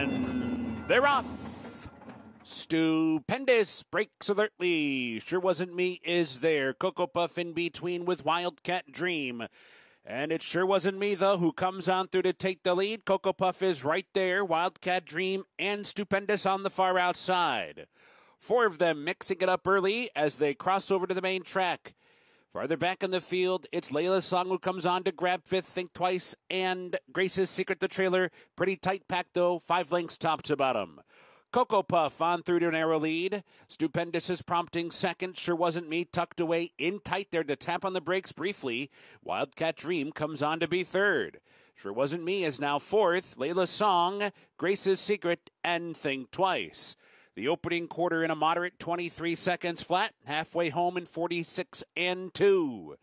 And they're off. Stupendous breaks alertly. Sure wasn't me is there. Cocoa Puff in between with Wildcat Dream. And it sure wasn't me, though, who comes on through to take the lead. Cocoa Puff is right there. Wildcat Dream and Stupendous on the far outside. Four of them mixing it up early as they cross over to the main track. Farther back in the field, it's Layla's Song who comes on to grab fifth, Think Twice, and Grace's Secret, the trailer. Pretty tight pack, though, 5 lengths top to bottom. Cocoa Puff on through to an narrow lead. Stupendous is prompting second. Sure wasn't me, tucked away in tight there to tap on the brakes briefly. Wildcat Dream comes on to be third. Sure wasn't me is now fourth. Layla's Song, Grace's Secret, and Think Twice. The opening quarter in a moderate 23 seconds flat. Halfway home in 46 and 2.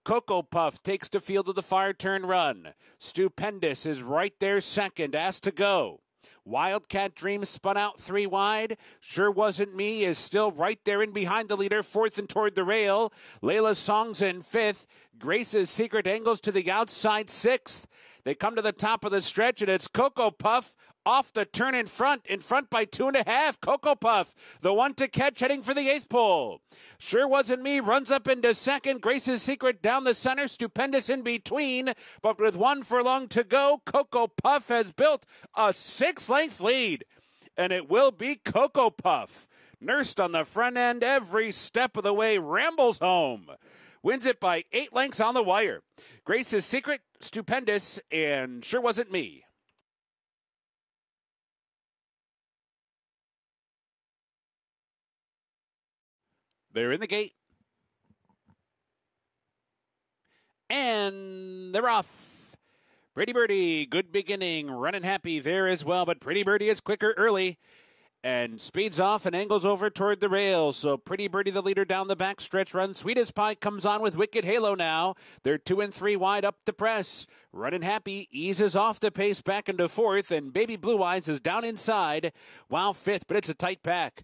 Cocoa Puff takes the field of the far turn run. Stupendous is right there second, asked to go. Wildcat Dream spun out 3 wide. Sure wasn't me is still right there in behind the leader, fourth and toward the rail. Layla's Song's in fifth. Grace's Secret angles to the outside sixth. They come to the top of the stretch, and it's Cocoa Puff off the turn in front by 2.5. Cocoa Puff, the one to catch, heading for the 8th pole. Sure wasn't me, runs up into second. Grace's Secret down the center, Stupendous in between, but with 1 furlong to go, Cocoa Puff has built a 6-length lead, and it will be Cocoa Puff. Nursed on the front end every step of the way, rambles home. Wins it by 8 lengths on the wire. Grace's Secret, Stupendous, and Sure Wasn't Me. They're in the gate. And they're off. Pretty Birdie, good beginning, running happy there as well, but Pretty Birdie is quicker early and speeds off and angles over toward the rails. So Pretty Birdie, the leader down the back stretch run. Sweet as Pie comes on with Wicked Halo now. They're 2 and 3 wide up the press. Running happy, eases off the pace back into fourth, and Baby Blue Eyes is down inside. Wow, fifth, but it's a tight pack.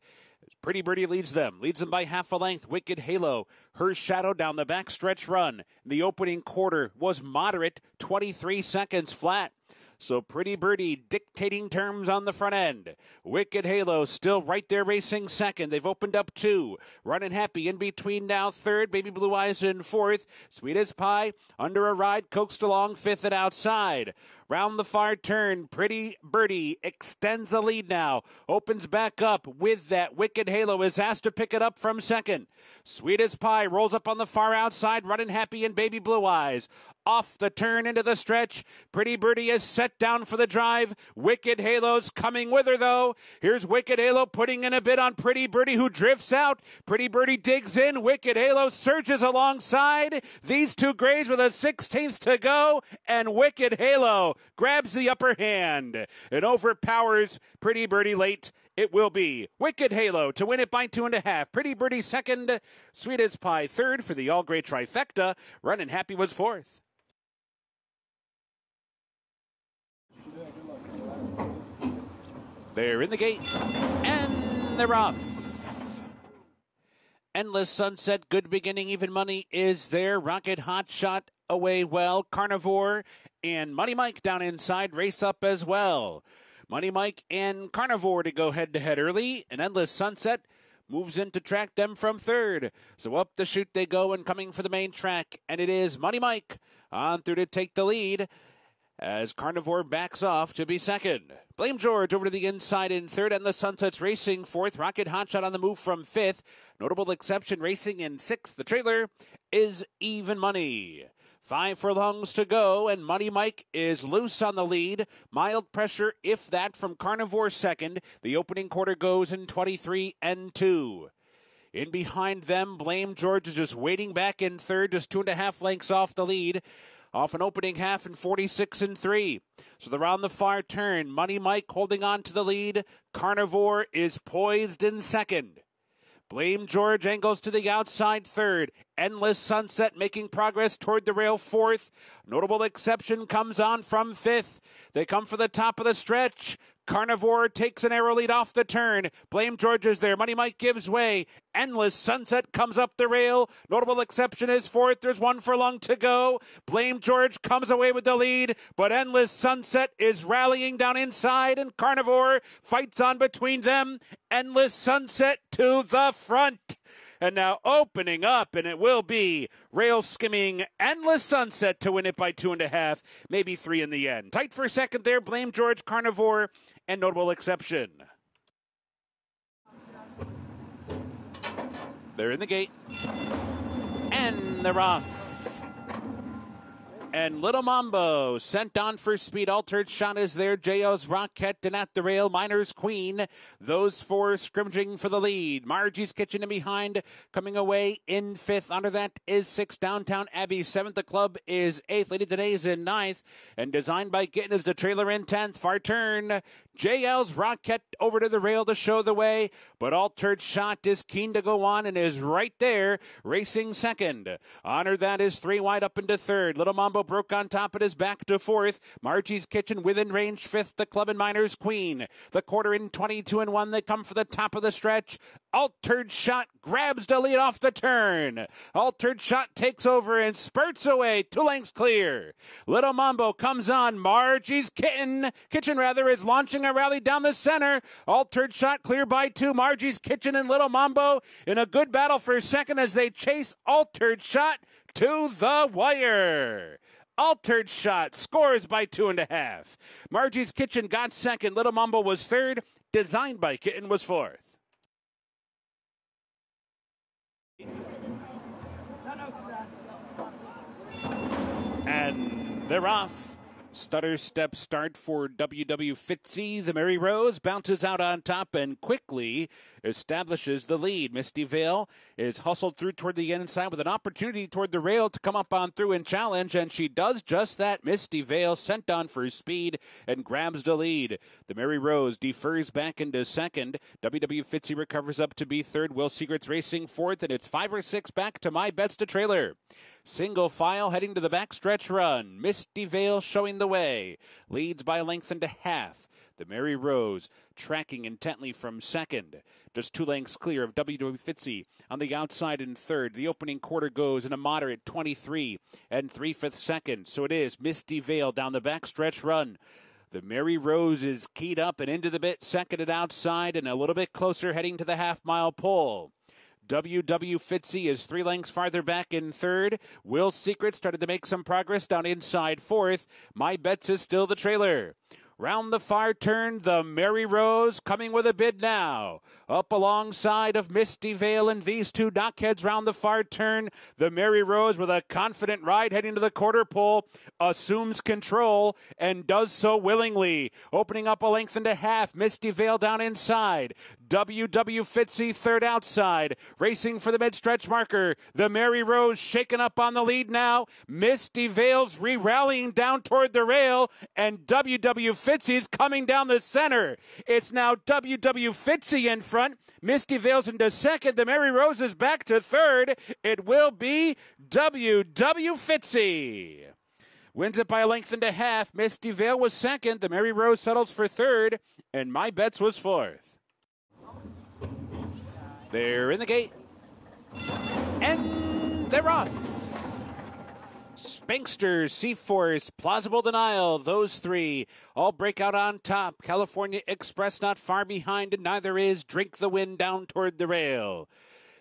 Pretty Birdie leads them by half a length. Wicked Halo, her shadow down the backstretch run. The opening quarter was moderate, 23 seconds flat. So Pretty Birdie dictating terms on the front end. Wicked Halo still right there racing second. They've opened up 2. Running happy in between now third. Baby Blue Eyes in fourth. Sweet as Pie under a ride, coaxed along fifth and outside. Round the far turn, Pretty Birdie extends the lead now. Opens back up with that. Wicked Halo is asked to pick it up from second. Sweet as Pie rolls up on the far outside. Running happy and Baby Blue Eyes. Off the turn into the stretch. Pretty Birdie is set down for the drive. Wicked Halo's coming with her, though. Here's Wicked Halo putting in a bit on Pretty Birdie, who drifts out. Pretty Birdie digs in. Wicked Halo surges alongside. These two graze with a 16th to go, and Wicked Halo grabs the upper hand and overpowers Pretty Birdie late. It will be Wicked Halo to win it by 2.5. Pretty Birdie second. Sweet as Pie third for the all-great trifecta. Running happy was fourth. They're in the gate, and they're off. Endless Sunset, good beginning, even money is there. Rocket Hot Shot away well. Carnivore and Money Mike down inside race up as well. Money Mike and Carnivore to go head-to-head early, and Endless Sunset moves in to track them from third. So up the chute they go and coming for the main track, and it is Money Mike on through to take the lead as Carnivore backs off to be second. Blame George over to the inside in third, and the Sunset's racing fourth. Rocket Hotshot on the move from fifth. Notable exception racing in sixth. The trailer is Even Money. 5 furlongs to go, and Money Mike is loose on the lead. Mild pressure, if that, from Carnivore second. The opening quarter goes in 23 and 2. In behind them, Blame George is just waiting back in third, just 2.5 lengths off the lead. Off an opening half in 46 and 3. So they're on the far turn. Money Mike holding on to the lead. Carnivore is poised in second. Blame George angles to the outside third. Endless Sunset making progress toward the rail 4th. Notable Exception comes on from 5th. They come for the top of the stretch. Carnivore takes an arrow lead off the turn. Blame George is there. Money Mike gives way. Endless Sunset comes up the rail. Notable Exception is 4th. There's 1 furlong to go. Blame George comes away with the lead, but Endless Sunset is rallying down inside, and Carnivore fights on between them. Endless Sunset to the front. And now opening up, and it will be rail skimming Endless Sunset to win it by 2.5, maybe 3 in the end. Tight for second there, Blame George, Carnivore, and Notable Exception. They're in the gate, and they're off. And Little Mambo sent on for speed. Altered Shot is there. J.O.'s Rocket, and at the rail, Miner's Queen. Those 4 scrimmaging for the lead. Margie's Kitchen in behind, coming away in 5th. Under that is 6 Downtown Abbey. 7th, the club is 8th. Lady Denae's in 9th. And Designed by Gittin is the trailer in 10th. Far turn. JL's Rocket over to the rail to show the way, but Altered Shot is keen to go on and is right there, racing second. Honor that is 3 wide up into 3rd. Little Mambo broke on top, it is back to 4th. Margie's Kitchen within range 5th. The Club and Miners Queen. The quarter in 22-1. They come for the top of the stretch. Altered Shot grabs the lead off the turn. Altered Shot takes over and spurts away. 2 lengths clear. Little Mambo comes on. Margie's Kitchen is launching a rally down the center. Altered Shot clear by 2. Margie's Kitchen and Little Mambo in a good battle for second as they chase Altered Shot to the wire. Altered Shot scores by 2.5. Margie's Kitchen got second. Little Mambo was 3rd. Designed by Kitten was 4th. And they're off. Stutter step start for WW Fitzy. The Mary Rose bounces out on top and quickly establishes the lead. Misty Vale is hustled through toward the inside with an opportunity toward the rail to come up on through and challenge, and she does just that. Misty Vale sent on for speed and grabs the lead. The Mary Rose defers back into second. WW Fitzy recovers up to be 3rd. Will Secrets racing 4th, and it's 5 or 6 back to My Bets to trailer. Single file heading to the backstretch run. Misty Vale showing the way. Leads by a length and a half. The Mary Rose tracking intently from second. Just 2 lengths clear of WW Fitzy on the outside in 3rd. The opening quarter goes in a moderate 23 and 3/5 second. So it is Misty Vale down the backstretch run. The Mary Rose is keyed up and into the bit, seconded outside and a little bit closer heading to the half-mile pole. WW Fitzy is 3 lengths farther back in 3rd. Will Secret started to make some progress down inside 4th. My Bets is still the trailer. Round the far turn, the Mary Rose coming with a bid now. Up alongside of Misty Vale and these 2 knockheads round the far turn. The Mary Rose with a confident ride heading to the quarter pole assumes control and does so willingly. Opening up a length and a half. Misty Vale down inside. WW Fitzy 3rd outside. Racing for the mid-stretch marker. The Mary Rose shaken up on the lead now. Misty Vale's re-rallying down toward the rail, and WW Fitzy's coming down the center. It's now WW Fitzy in front. Misty Vale's into second. The Mary Rose is back to 3rd. It will be WW Fitzy. Wins it by a length and a half. Misty Vale was second. The Mary Rose settles for 3rd. And My Bets was 4th. They're in the gate. And they're off. Spankster, Seaforce, Plausible Denial, those 3 all break out on top. California Express not far behind, and neither is Drink the Wind down toward the rail.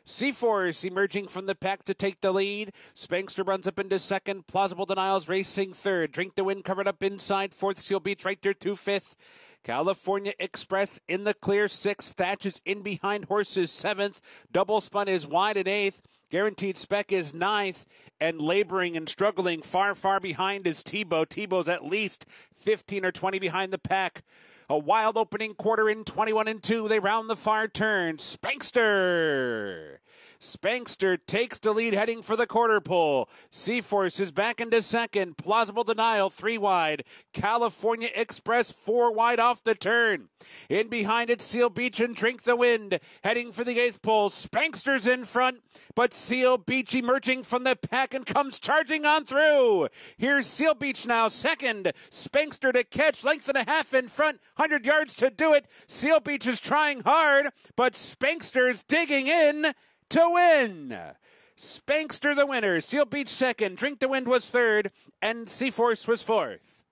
Seaforce emerging from the pack to take the lead. Spankster runs up into second. Plausible Denial's racing 3rd. Drink the Wind covered up inside 4th. Seal Beach right there to 5th. California Express in the clear 6th. Thatch is in behind Horses 7th. Double Spun is wide at 8th. Guaranteed Spec is 9th. And laboring and struggling far, far behind is Tebow. Tebow's at least 15 or 20 behind the pack. A wild opening quarter in 21-2. They round the far turn. Spankster Spankster takes the lead heading for the quarter pole. Seaforce is back into second. Plausible Denial 3 wide. California Express 4 wide off the turn. In behind it, Seal Beach and Drink the Wind. Heading for the 8th pole. Spankster's in front, but Seal Beach emerging from the pack and comes charging on through. Here's Seal Beach now second. Spankster to catch, length and a half in front. 100 yards to do it. Seal Beach is trying hard, but Spankster's digging in to win. Spankster the winner. Seal Beach second. Drink the Wind was third, and Seaforce was fourth.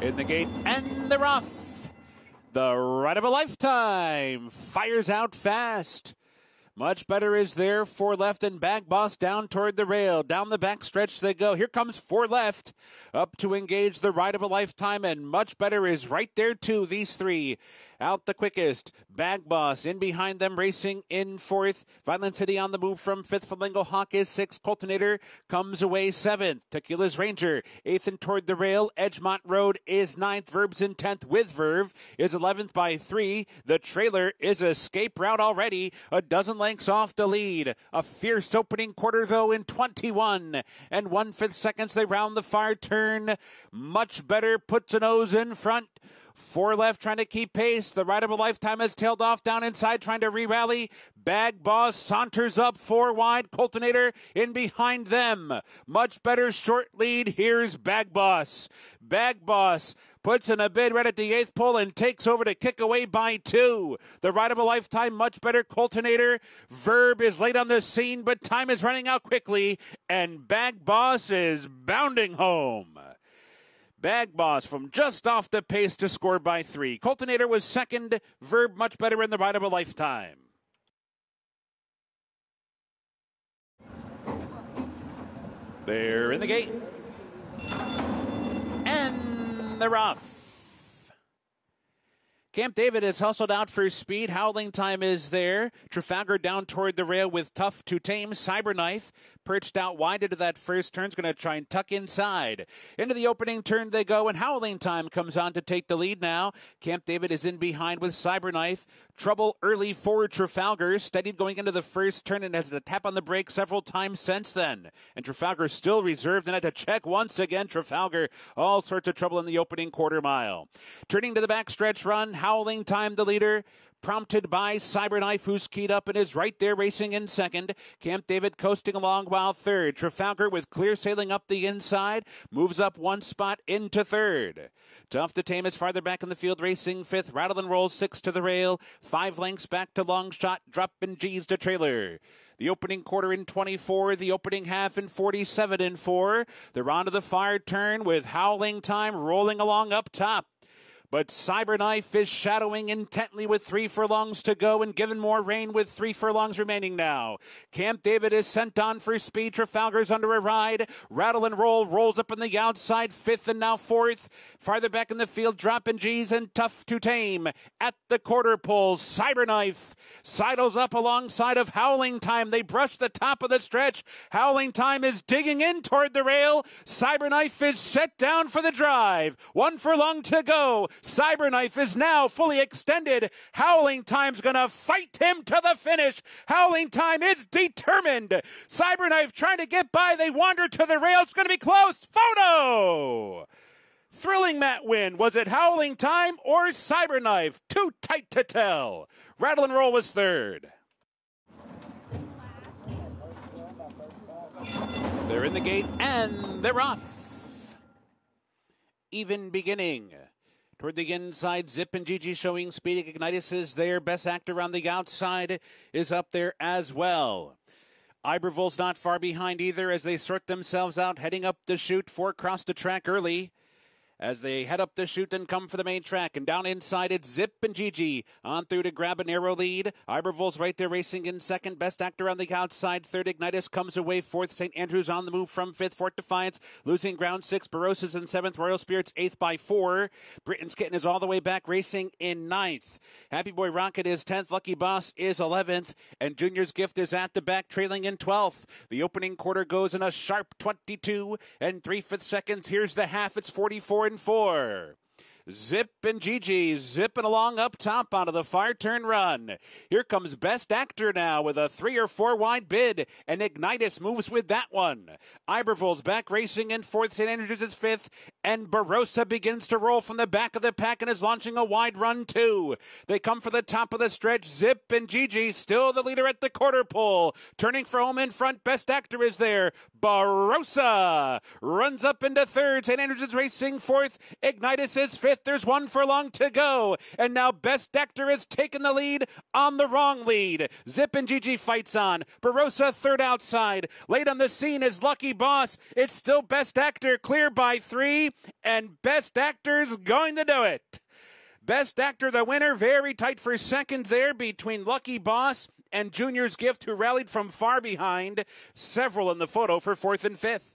In the gate, and they're off. The Ride of a Lifetime fires out fast. Much Better is there, 4 left, and Bag Boss down toward the rail. Down the back stretch they go. Here comes 4 left. Up to engage the Ride of a Lifetime, and Much Better is right there too. These 3 out the quickest. Bag Boss in behind them, racing in 4th. Violent City on the move from 5th. Flamingo Hawk is 6th. Coltonator comes away 7th. Tequila's Ranger 8th and toward the rail. Edgemont Road is 9th. Verb's in 10th with Verve is 11th by 3. The trailer is Escape Route already, a dozen lengths off the lead. A fierce opening quarter though in 21 and 1/5 seconds. They round the far turn. Much Better puts a nose in front. 4 left trying to keep pace. The Ride of a Lifetime has tailed off down inside trying to re-rally. Bag Boss saunters up 4 wide. Coltonator in behind them. Much Better short lead. Here's Bag Boss. Bag Boss puts in a bid right at the 8th pole and takes over to kick away by 2. The Ride of a Lifetime, Much Better, Coltonator. Verb is late on the scene, but time is running out quickly, and Bag Boss is bounding home. Bag Boss from just off the pace to score by 3. Coltonator was second. Verb Much Better in the Ride of a Lifetime. They're in the gate. And they're off. Camp David is hustled out for speed. Howling Time is there. Trafalgar down toward the rail with Tough to Tame. Cyberknife perched out wide into that first turn. Is going to try and tuck inside. Into the opening turn they go, and Howling Time comes on to take the lead now. Camp David is in behind with Cyberknife. Trouble early for Trafalgar. Steadied going into the first turn and has to tap on the brake several times since then. And Trafalgar still reserved and had to check once again. Trafalgar, all sorts of trouble in the opening quarter mile. Turning to the backstretch run, Howling Time the leader. Prompted by Cyberknife, who's keyed up and is right there racing in second. Camp David coasting along while third. Trafalgar with clear sailing up the inside. Moves up 1 spot into third. Tough to Tame is farther back in the field, racing 5th. Rattle and Roll 6 to the rail. 5 lengths back to Long Shot. Dropping G's to trailer. The opening quarter in 24, the opening half in 47 and 4. They're on to the far turn with Howling Time rolling along up top. But Cyberknife is shadowing intently with 3 furlongs to go and given more rain with 3 furlongs remaining now. Camp David is sent on for speed. Trafalgar's under a ride. Rattle and Roll rolls up on the outside, 5th and now 4th. Farther back in the field, dropping G's and Tough to Tame. At the quarter pole, Cyberknife sidles up alongside of Howling Time. They brush the top of the stretch. Howling Time is digging in toward the rail. Cyberknife is set down for the drive. 1 furlong to go. Cyberknife is now fully extended. Howling Time's gonna fight him to the finish. Howling Time is determined. Cyberknife trying to get by. They wander to the rail. It's gonna be close. Photo! Thrilling Matt win. Was it Howling Time or Cyberknife? Too tight to tell. Rattle and Roll was third. They're in the gate and they're off. Even beginning. Toward the inside, Zip and Gigi showing speed. Ignitus is there. Best Actor on the outside is up there as well. Iberville's not far behind either as they sort themselves out, heading up the chute. 4 cross the track early. As they head up the chute and come for the main track. And down inside, it's Zip and Gigi on through to grab a narrow lead. Iberville's right there racing in second. Best Actor on the outside. Third, Ignitus comes away. 4th, St. Andrews on the move from 5th. Fort Defiance losing ground. 6th, Barosas in 7th. Royal Spirits 8th by 4. Britain's Kitten is all the way back racing in 9th. Happy Boy Rocket is 10th. Lucky Boss is 11th. And Junior's Gift is at the back trailing in 12th. The opening quarter goes in a sharp 22 and 3/5 seconds. Here's the half. It's 44 and 4. Zip and Gigi zipping along up top onto the far turn run. Here comes Best Actor now with a 3 or 4 wide bid, and Ignitus moves with that one. Iberville's back racing in 4th, St. Andrews is 5th, and Barossa begins to roll from the back of the pack and is launching a wide run too. They come for the top of the stretch. Zip and Gigi still the leader at the quarter pole. Turning for home in front, Best Actor is there. Barossa runs up into 3rd. St. Andrews is racing 4th. Ignitus is 5th. There's 1 furlong to go. And now Best Actor has taken the lead on the wrong lead. Zip and Gigi fights on. Barossa 3rd outside. Late on the scene is Lucky Boss. It's still Best Actor clear by 3. And Best Actor's going to do it. Best Actor the winner. Very tight for 2nd there between Lucky Boss and Junior's Gift, who rallied from far behind. Several in the photo for 4th and 5th.